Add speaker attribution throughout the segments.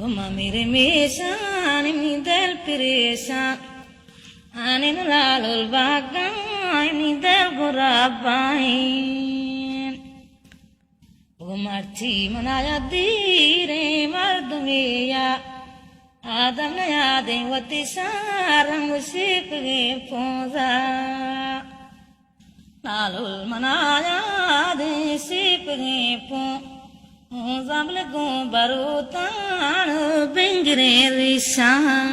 Speaker 1: मेरे मेशान मी दिल परेशान आने न लालुल बागान मी दिल गुराबाइन मर्ची मनाया दीरे मर्द मेया आदम न यादें वती सारंग शिक गे पोजा लालुल मनाया दे शिक गे पो ज़बल गो बरोतान बिंगरे रिशान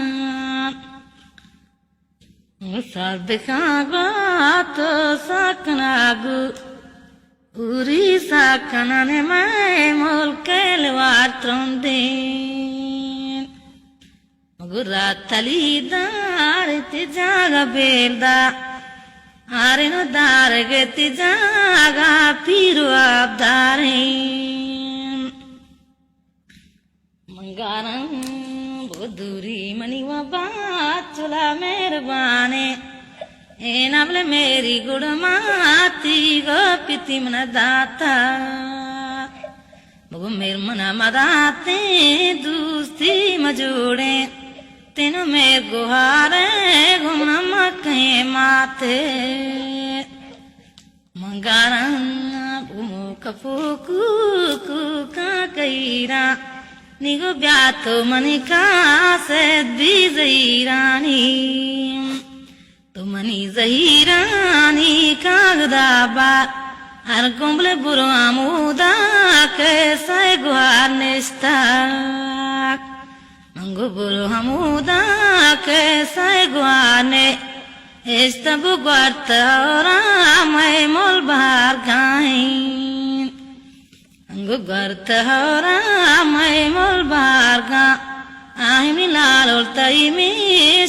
Speaker 1: सर्द कागत सकनागु उरी सकनने मैं मोल केलवार त्रोंदेन गुरा तली दार तिजागा बेलदा आरे नो दार गे तिजागा पीरु abdarin मंगारं बुदूरी मनीवा बात चला मेहरबाने ए नवले मेरी गुड़माती गोपिति मन दाता मगु मेर मना मदाते दूस्ती मजोड़े तेनो मेर गुहारे घुमना मके माते मंगारं बुमु कपूकू कुका कईरा निगो ब्यातो मनिका से दी जहीरानी तो मनी जहीरानी कागदाबा हर कुंबले बुरो आमुदा कैसा गुहार निस्ता मंगो बुरो आमुदा कैसा गुहार ने इस्तबु गुआरता मैं मोल बाहर गाइन गुगरता मैं मोल बाहर गा आई मिलाल और तई में